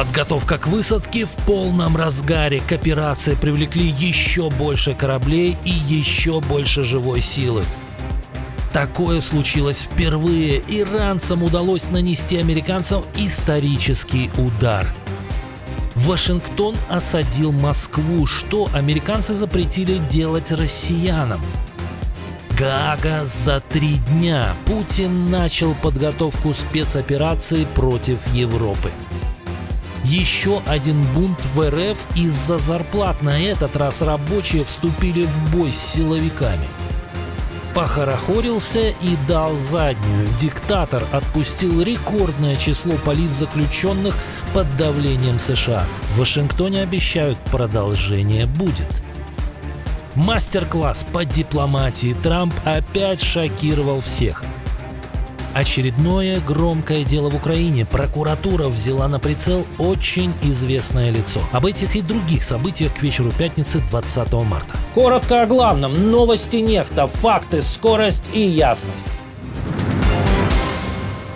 Подготовка к высадке в полном разгаре. К операции привлекли еще больше кораблей и еще больше живой силы. Такое случилось впервые. Иранцам удалось нанести американцам исторический удар. Вашингтон осадил Москву, что американцы запретили делать россиянам. Гаага за 3 дня. Путин начал подготовку спецоперации против Европы. Еще один бунт в РФ из-за зарплат. На этот раз рабочие вступили в бой с силовиками. Похорохорился и дал заднюю. Диктатор отпустил рекордное число политзаключенных под давлением США. В Вашингтоне обещают, продолжение будет. Мастер-класс по дипломатии. Трамп опять шокировал всех. Очередное громкое дело в Украине. Прокуратура взяла на прицел очень известное лицо. Об этих и других событиях к вечеру пятницы 20 марта. Коротко о главном. Новости Нехта. Факты, скорость и ясность.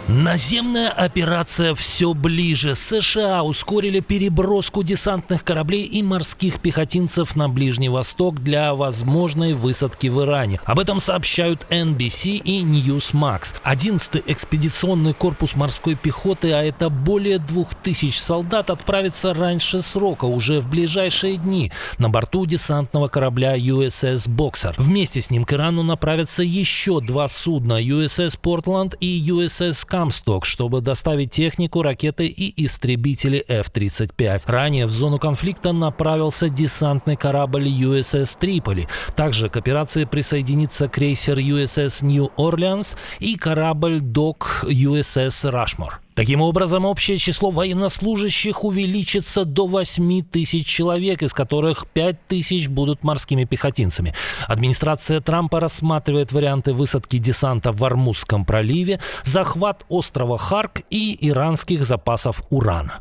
Наземная операция все ближе. США ускорили переброску десантных кораблей и морских пехотинцев на Ближний Восток для возможной высадки в Иране. Об этом сообщают NBC и Newsmax. 11-й экспедиционный корпус морской пехоты, а это более 2000 солдат, отправится раньше срока, уже в ближайшие дни, на борту десантного корабля USS Boxer. Вместе с ним к Ирану направятся еще 2 судна USS Portland и USS Comstock, чтобы доставить технику, ракеты и истребители F-35. Ранее в зону конфликта направился десантный корабль USS Tripoli. Также к операции присоединится крейсер USS New Orleans и корабль док USS Rushmore. Таким образом, общее число военнослужащих увеличится до 8000 человек, из которых 5000 будут морскими пехотинцами. Администрация Трампа рассматривает варианты высадки десанта в Ормузском проливе, захват острова Харк и иранских запасов урана.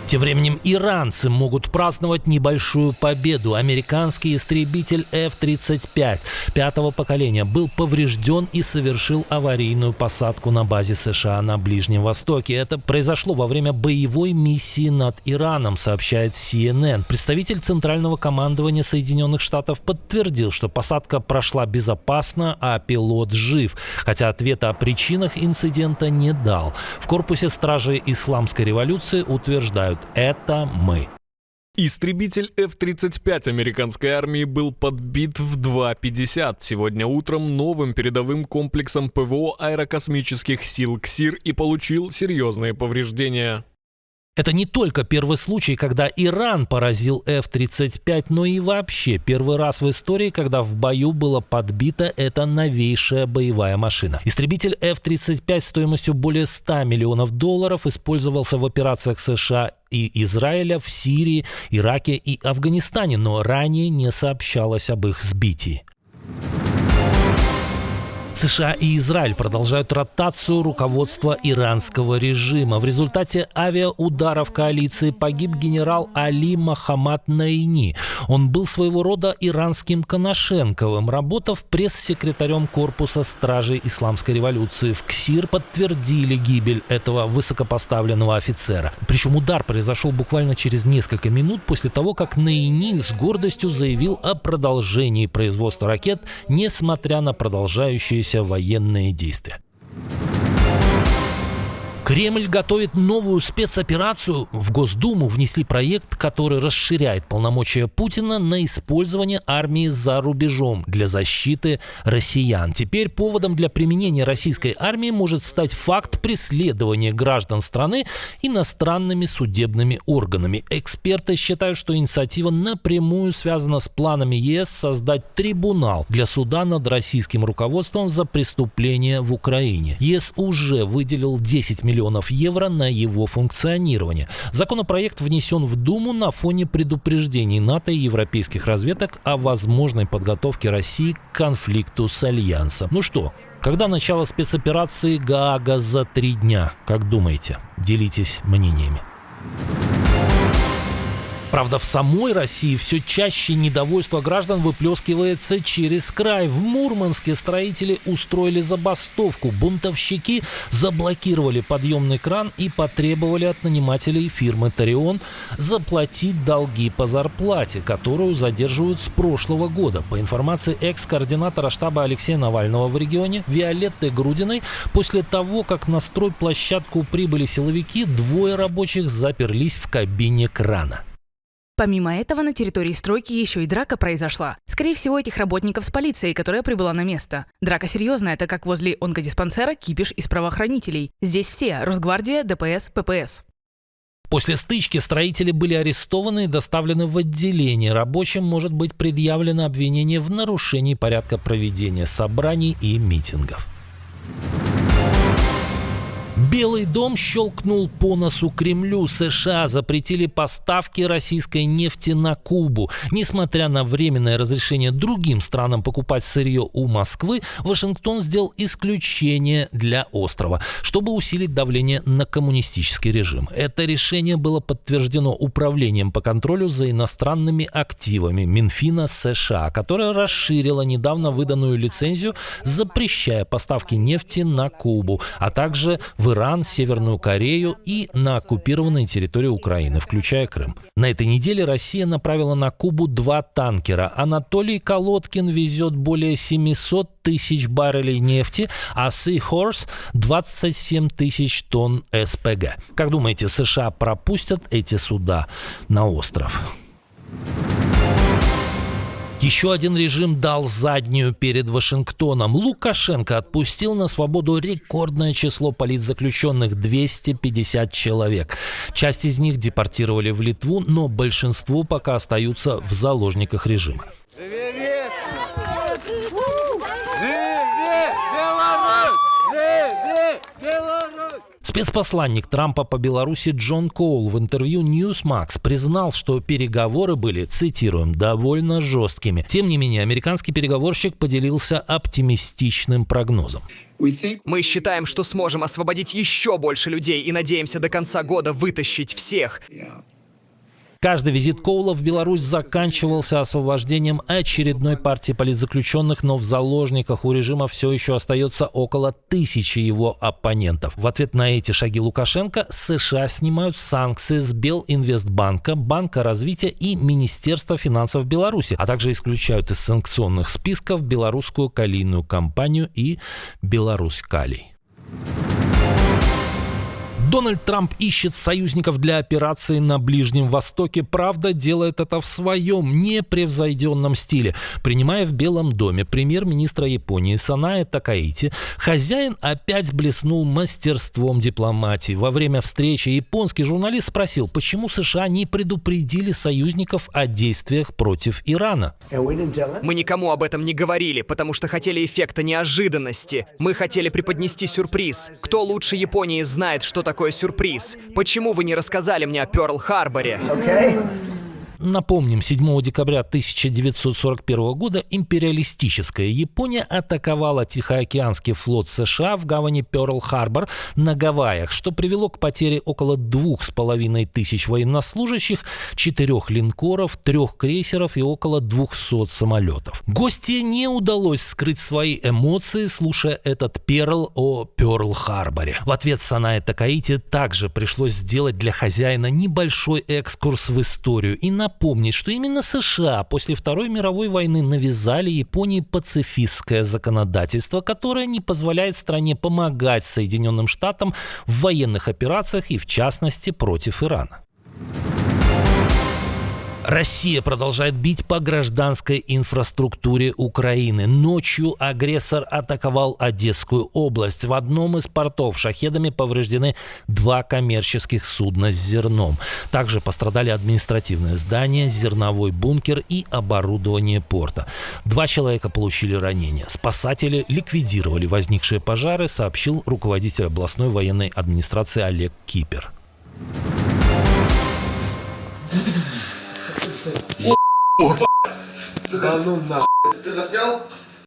Тем временем иранцы могут праздновать небольшую победу. Американский истребитель F-35 5-го поколения был поврежден и совершил аварийную посадку на базе США на Ближнем Востоке. Это произошло во время боевой миссии над Ираном, сообщает CNN. Представитель Центрального командования Соединенных Штатов подтвердил, что посадка прошла безопасно, а пилот жив, хотя ответа о причинах инцидента не дал. В корпусе стражей Исламской революции утверждают: это мы. Истребитель F-35 американской армии был подбит в 2:50 сегодня утром новым передовым комплексом ПВО аэрокосмических сил КСИР и получил серьезные повреждения. Это не только первый случай, когда Иран поразил F-35, но и вообще первый раз в истории, когда в бою была подбита эта новейшая боевая машина. Истребитель F-35 стоимостью более $100 миллионов использовался в операциях США и Израиля в Сирии, Ираке и Афганистане, но ранее не сообщалось об их сбитии. США и Израиль продолжают ротацию руководства иранского режима. В результате авиаударов коалиции погиб генерал Али Мохаммад Наини. Он был своего рода иранским Коношенковым. Работав пресс-секретарем корпуса стражей Исламской революции, в КСИР подтвердили гибель этого высокопоставленного офицера. Причем удар произошел буквально через несколько минут после того, как Наини с гордостью заявил о продолжении производства ракет, несмотря на продолжающиеся военные действия. Кремль готовит новую спецоперацию. В Госдуму внесли проект, который расширяет полномочия Путина на использование армии за рубежом для защиты россиян. Теперь поводом для применения российской армии может стать факт преследования граждан страны иностранными судебными органами. Эксперты считают, что инициатива напрямую связана с планами ЕС создать трибунал для суда над российским руководством за преступления в Украине. ЕС уже выделил 10 миллионов евро на его функционирование. Законопроект внесен в Думу на фоне предупреждений НАТО и европейских разведок о возможной подготовке России к конфликту с Альянсом. Ну что, когда начало спецоперации Гаага за 3 дня? Как думаете? Делитесь мнениями. Правда, в самой России все чаще недовольство граждан выплескивается через край. В Мурманске строители устроили забастовку. Бунтовщики заблокировали подъемный кран и потребовали от нанимателей фирмы «Тарион» заплатить долги по зарплате, которую задерживают с прошлого года. По информации экс-координатора штаба Алексея Навального в регионе Виолетты Грудиной, после того, как на стройплощадку прибыли силовики, 2 рабочих заперлись в кабине крана. Помимо этого, на территории стройки еще и драка произошла. Скорее всего, этих работников с полицией, которая прибыла на место. Драка серьезная, так как возле онкодиспансера кипиш из правоохранителей. Здесь все – Росгвардия, ДПС, ППС. После стычки строители были арестованы и доставлены в отделение. Рабочим может быть предъявлено обвинение в нарушении порядка проведения собраний и митингов. Белый дом щелкнул по носу Кремлю. США запретили поставки российской нефти на Кубу. Несмотря на временное разрешение другим странам покупать сырье у Москвы, Вашингтон сделал исключение для острова, чтобы усилить давление на коммунистический режим. Это решение было подтверждено Управлением по контролю за иностранными активами Минфина США, которое расширило недавно выданную лицензию, запрещая поставки нефти на Кубу, а также в Иран, Северную Корею и на оккупированные территории Украины, включая Крым. На этой неделе Россия направила на Кубу 2 танкера. Анатолий Колодкин везет более 700 тысяч баррелей нефти, а Seahorse – 27 тысяч тонн СПГ. Как думаете, США пропустят эти суда на остров? Еще один режим дал заднюю перед Вашингтоном. Лукашенко отпустил на свободу рекордное число политзаключенных – 250 человек. Часть из них депортировали в Литву, но большинство пока остаются в заложниках режима. Спецпосланник Трампа по Беларуси Джон Коул в интервью Newsmax признал, что переговоры были, цитируем, довольно жесткими. Тем не менее, американский переговорщик поделился оптимистичным прогнозом. Мы считаем, что сможем освободить еще больше людей и надеемся до конца года вытащить всех. Каждый визит Коула в Беларусь заканчивался освобождением очередной партии политзаключенных, но в заложниках у режима все еще остается около 1000 его оппонентов. В ответ на эти шаги Лукашенко США снимают санкции с Белинвестбанка, Банка развития и Министерства финансов Беларуси, а также исключают из санкционных списков белорусскую калийную компанию и Беларусь-Калий. Дональд Трамп ищет союзников для операции на Ближнем Востоке. Правда, делает это в своем непревзойденном стиле. Принимая в Белом доме премьер-министра Японии Санае Такаити, хозяин опять блеснул мастерством дипломатии. Во время встречи японский журналист спросил, почему США не предупредили союзников о действиях против Ирана. Мы никому об этом не говорили, потому что хотели эффекта неожиданности. Мы хотели преподнести сюрприз. Кто лучше Японии знает, что такое сюрприз? Почему вы не рассказали мне о Пёрл-Харборе? Напомним, 7 декабря 1941 года империалистическая Япония атаковала Тихоокеанский флот США в гавани Пёрл-Харбор на Гавайях, что привело к потере около 2500 военнослужащих, 4 линкоров, 3 крейсеров и около 200 самолетов. Гостье не удалось скрыть свои эмоции, слушая этот перл о Пёрл-Харборе. В ответ Санае Такаити также пришлось сделать для хозяина небольшой экскурс в историю и напомнить, что именно США после Второй мировой войны навязали Японии пацифистское законодательство, которое не позволяет стране помогать Соединенным Штатам в военных операциях и, в частности, против Ирана. Россия продолжает бить по гражданской инфраструктуре Украины. Ночью агрессор атаковал Одесскую область. В одном из портов шахедами повреждены 2 коммерческих судна с зерном. Также пострадали административное здание, зерновой бункер и оборудование порта. 2 человека получили ранения. Спасатели ликвидировали возникшие пожары, сообщил руководитель областной военной администрации Олег Кипер.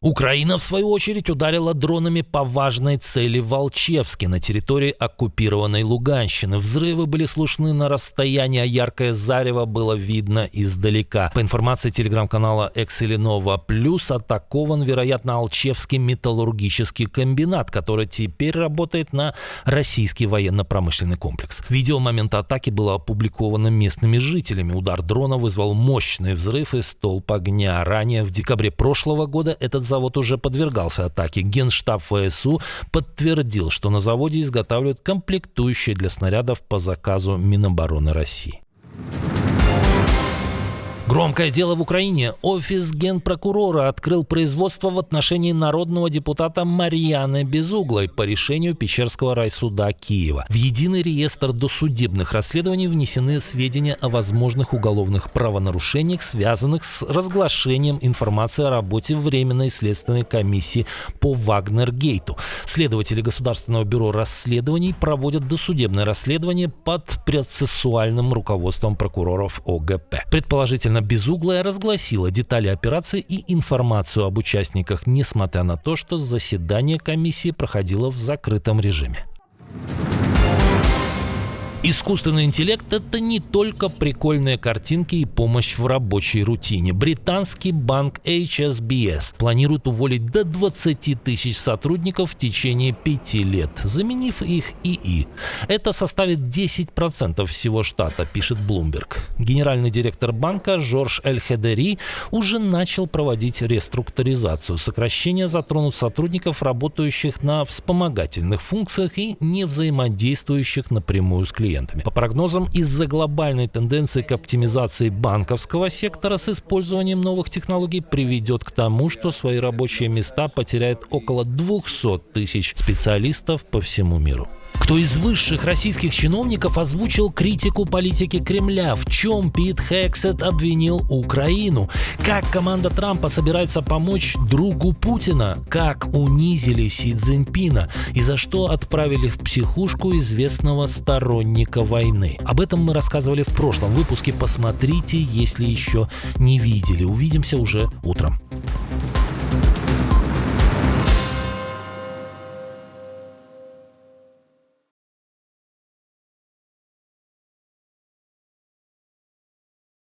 Украина, в свою очередь, ударила дронами по важной цели в Алчевске на территории оккупированной Луганщины. Взрывы были слышны на расстоянии, а яркое зарево было видно издалека. По информации телеграм-канала Экселинова Плюс, атакован, вероятно, Алчевский металлургический комбинат, который теперь работает на российский военно-промышленный комплекс. Видео момента атаки было опубликовано местными жителями. Удар дрона вызвал мощный взрыв и столб огня. Ранее, в декабре прошлого года, этот завод уже подвергался атаке. Генштаб ВСУ подтвердил, что на заводе изготавливают комплектующие для снарядов по заказу Минобороны России. Громкое дело в Украине. Офис генпрокурора открыл производство в отношении народного депутата Марьяны Безуглой по решению Печерского райсуда Киева. В единый реестр досудебных расследований внесены сведения о возможных уголовных правонарушениях, связанных с разглашением информации о работе Временной следственной комиссии по Вагнергейту. Следователи Государственного бюро расследований проводят досудебное расследование под процессуальным руководством прокуроров ОГП. Предположительно, Безуглая разгласила детали операции и информацию об участниках, несмотря на то, что заседание комиссии проходило в закрытом режиме. Искусственный интеллект – это не только прикольные картинки и помощь в рабочей рутине. Британский банк HSBC планирует уволить до 20 тысяч сотрудников в течение 5 лет, заменив их ИИ. Это составит 10% всего штата, пишет Bloomberg. Генеральный директор банка Жорж Эль-Хедери уже начал проводить реструктуризацию. Сокращения затронут сотрудников, работающих на вспомогательных функциях и не взаимодействующих напрямую с клиентами. По прогнозам, из-за глобальной тенденции к оптимизации банковского сектора с использованием новых технологий приведет к тому, что свои рабочие места потеряет около 200 тысяч специалистов по всему миру. Кто из высших российских чиновников озвучил критику политики Кремля? В чем Пит Хексет обвинил Украину? Как команда Трампа собирается помочь другу Путина? Как унизили Си Цзиньпина? И за что отправили в психушку известного сторонника войны? Об этом мы рассказывали в прошлом выпуске. Посмотрите, если еще не видели. Увидимся уже утром.